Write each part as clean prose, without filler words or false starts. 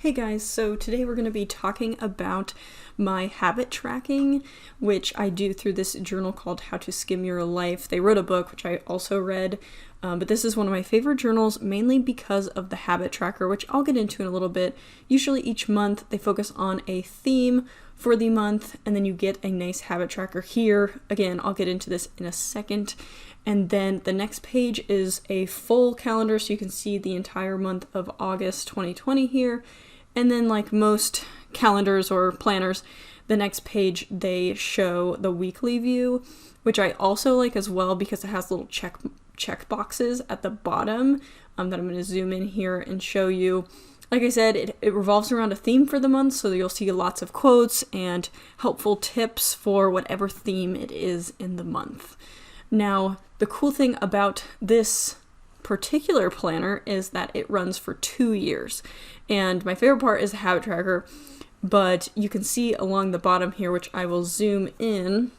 Hey guys, so today we're going to be talking about my habit tracking, which I do through this journal called How to Skim Your Life. They wrote a book, which I also read, but this is one of my favorite journals, mainly because of the habit tracker, which I'll get into in a little bit. Usually each month they focus on a theme for the month, and then you get a nice habit tracker here. Again, I'll get into this in a second. And then the next page is a full calendar, so you can see the entire month of August 2020 here. And then, like most calendars or planners, the next page they show the weekly view, which I also like as well because it has little check boxes at the bottom that I'm going to zoom in here and show you. Like I said, it revolves around a theme for the month, so you'll see lots of quotes and helpful tips for whatever theme it is in the month. Now, the cool thing about this particular planner is that it runs for 2 years. And my favorite part is the habit tracker, but you can see along the bottom here, which I will zoom in,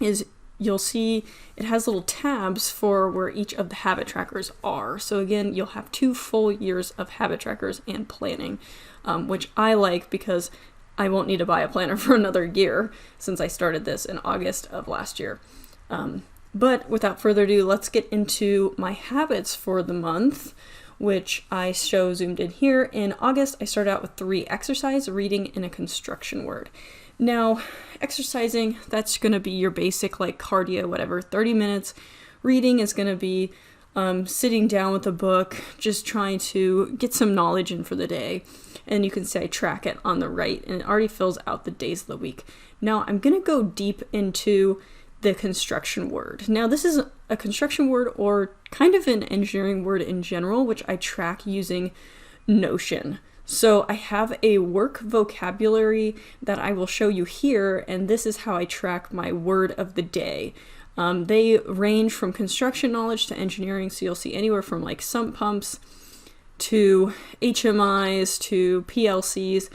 is you'll see it has little tabs for where each of the habit trackers are. So again, you'll have 2 full years of habit trackers and planning, which I like because I won't need to buy a planner for another year since I started this in August of last year. But without further ado, let's get into my habits for the month, which I show zoomed in here. In August, I started out with 3: exercise, reading, and a construction word. Now, exercising, that's going to be your basic like cardio, whatever, 30 minutes. Reading is going to be sitting down with a book, just trying to get some knowledge in for the day. And you can see I track it on the right, and it already fills out the days of the week. Now, I'm going to go deep into the construction word. Now, this is a construction word or kind of an engineering word in general, which I track using Notion. So I have a work vocabulary that I will show you here, and this is how I track my word of the day. They range from construction knowledge to engineering, so you'll see anywhere from like sump pumps to HMIs to PLCs.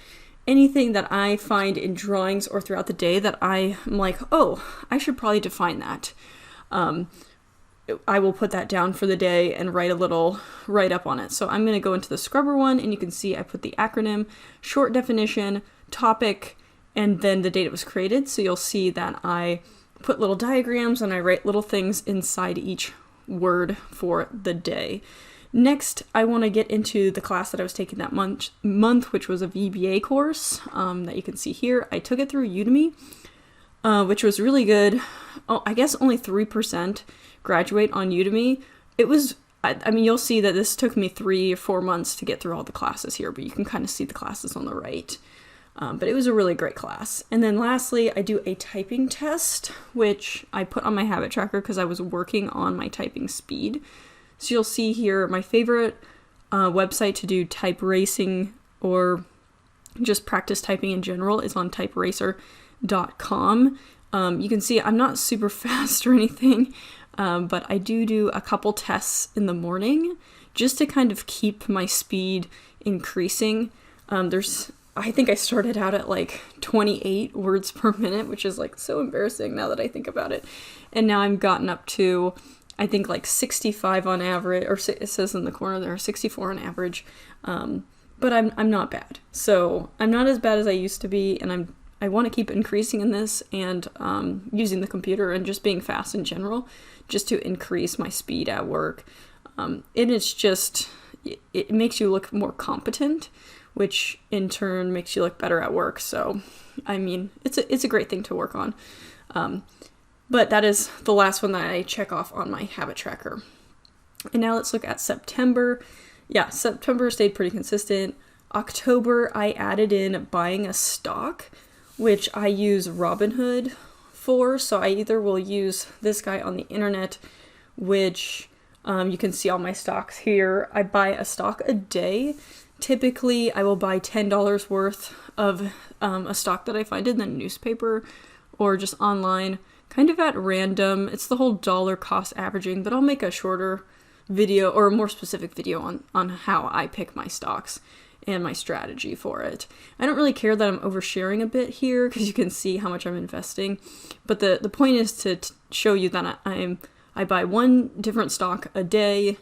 Anything that I find in drawings or throughout the day that I'm like, oh, I should probably define that. I will put that down for the day and write a little write-up on it. So I'm going to go into the scrubber one, and you can see I put the acronym, short definition, topic, and then the date it was created. So you'll see that I put little diagrams and I write little things inside each word for the day. Next, I want to get into the class that I was taking that month, which was a VBA course that you can see here. I took it through Udemy, which was really good. Oh, I guess only 3% graduate on Udemy. It was, I mean, you'll see that this took me 3 or 4 months to get through all the classes here, but you can kind of see the classes on the right. But it was a really great class. And then lastly, I do a typing test, which I put on my habit tracker because I was working on my typing speed. So you'll see here my favorite website to do type racing or just practice typing in general is on typeracer.com. You can see I'm not super fast or anything, but I do a couple tests in the morning just to kind of keep my speed increasing. I think I started out at like 28 words per minute, which is like so embarrassing now that I think about it. And now I've gotten up to, I think, like 65 on average, or it says in the corner there, 64 on average. But I'm not bad. So I'm not as bad as I used to be, and I want to keep increasing in this and using the computer and just being fast in general, just to increase my speed at work. And it's just, it makes you look more competent, which in turn makes you look better at work. So, I mean, it's a great thing to work on. But that is the last one that I check off on my habit tracker. And now let's look at September. Yeah, September stayed pretty consistent. October, I added in buying a stock, which I use Robinhood for. So I either will use this guy on the internet, which you can see all my stocks here. I buy a stock a day. Typically, I will buy $10 worth of a stock that I find in the newspaper or just online, kind of at random. It's the whole dollar cost averaging, but I'll make a shorter video or a more specific video on how I pick my stocks and my strategy for it. I don't really care that I'm oversharing a bit here because you can see how much I'm investing, but the point is to show you that I buy one different stock a day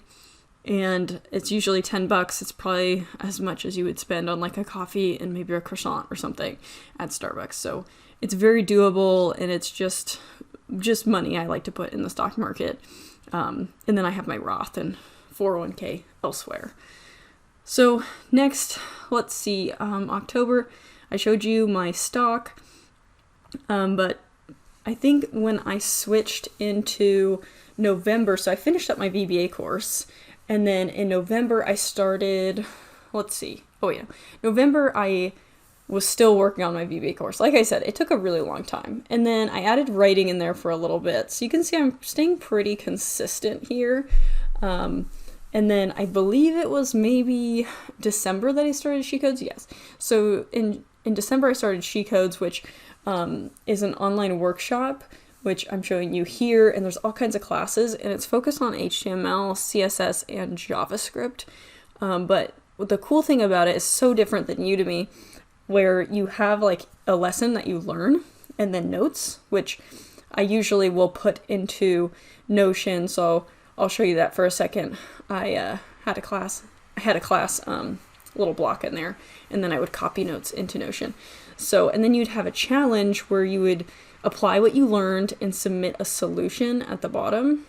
and it's usually $10. It's probably as much as you would spend on like a coffee and maybe a croissant or something at Starbucks. So it's very doable, and it's just money I like to put in the stock market. And then I have my Roth and 401k elsewhere. So next, let's see, October, I showed you my stock, but I think when I switched into November, so I finished up my VBA course, and then in November I started, November I was still working on my VBA course. Like I said, it took a really long time. And then I added writing in there for a little bit. So you can see I'm staying pretty consistent here. And then I believe it was maybe December that I started She Codes. Yes. So in December I started She Codes, which is an online workshop, which I'm showing you here, and there's all kinds of classes, and it's focused on HTML, CSS, and JavaScript. But the cool thing about it is so different than Udemy, where you have like a lesson that you learn and then notes, which I usually will put into Notion. So I'll show you that for a second. I had a class, little block in there, and then I would copy notes into Notion. So, and then you'd have a challenge where you would apply what you learned and submit a solution at the bottom,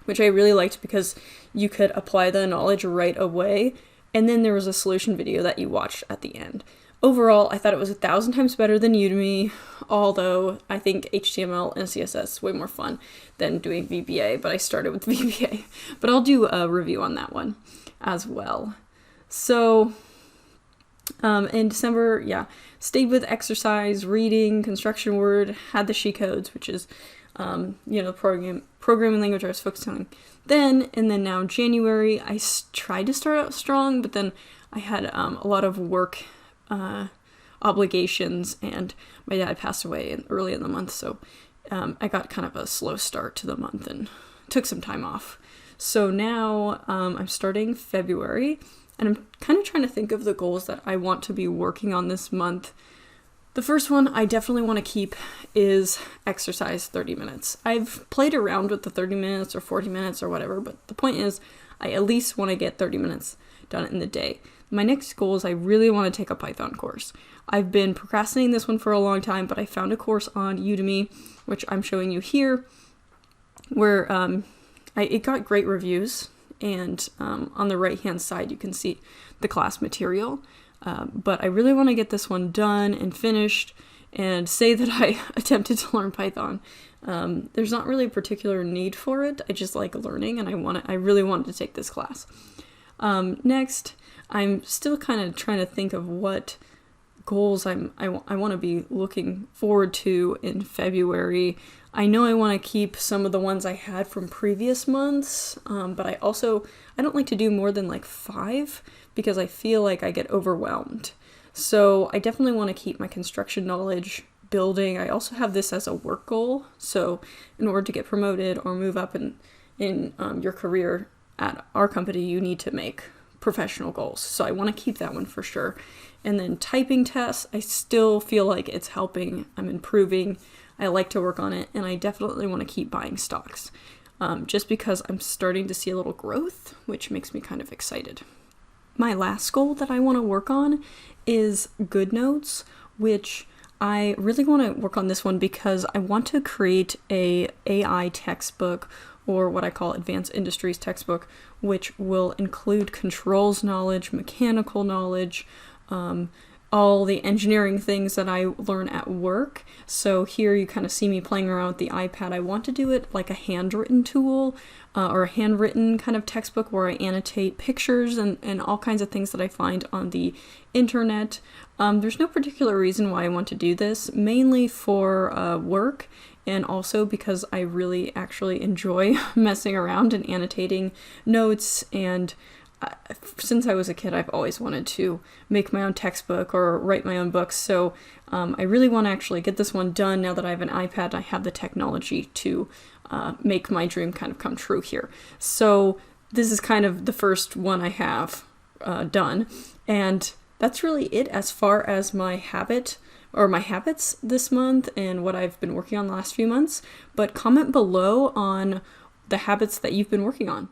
which I really liked because you could apply the knowledge right away, and then there was a solution video that you watched at the end. Overall, I thought it was 1,000 times better than Udemy, although I think HTML and CSS is way more fun than doing VBA, but I started with VBA. But I'll do a review on that one as well. So in December, stayed with exercise, reading, construction word, had the She Codes, which is, the programming language I was focused on then. And then now in January, I tried to start out strong, but then I had a lot of work obligations, and my dad passed away early in the month, so I got kind of a slow start to the month and took some time off. So now I'm starting February, and I'm kind of trying to think of the goals that I want to be working on this month. The first one I definitely want to keep is exercise 30 minutes. I've played around with the 30 minutes or 40 minutes or whatever, but the point is I at least want to get 30 minutes done in the day. My next goal is I really want to take a Python course. I've been procrastinating this one for a long time, but I found a course on Udemy, which I'm showing you here, where it got great reviews, and on the right-hand side you can see the class material. But I really want to get this one done and finished and say that I attempted to learn Python. There's not really a particular need for it. I just like learning, and I really wanted to take this class. Next, I'm still kind of trying to think of what goals I want to be looking forward to in February. I know I want to keep some of the ones I had from previous months, but I don't like to do more than like 5 because I feel like I get overwhelmed. So I definitely want to keep my construction knowledge building. I also have this as a work goal. So in order to get promoted or move up in your career at our company, you need to make professional goals. So I want to keep that one for sure. And then typing tests, I still feel like it's helping. I'm improving. I like to work on it, and I definitely want to keep buying stocks just because I'm starting to see a little growth, which makes me kind of excited. My last goal that I want to work on is GoodNotes, which I really want to work on this one because I want to create a AI textbook, or what I call advanced industries textbook, which will include controls knowledge, mechanical knowledge, all the engineering things that I learn at work. So here you kind of see me playing around with the iPad. I want to do it like a handwritten tool or a handwritten kind of textbook where I annotate pictures and all kinds of things that I find on the internet. There's no particular reason why I want to do this, mainly for work, and also because I really actually enjoy messing around and annotating notes. And since I was a kid, I've always wanted to make my own textbook or write my own books. So I really want to actually get this one done now that I have an iPad. I have the technology to make my dream kind of come true here. So this is kind of the first one I have done. And that's really it as far as my habits this month and what I've been working on the last few months. But comment below on the habits that you've been working on.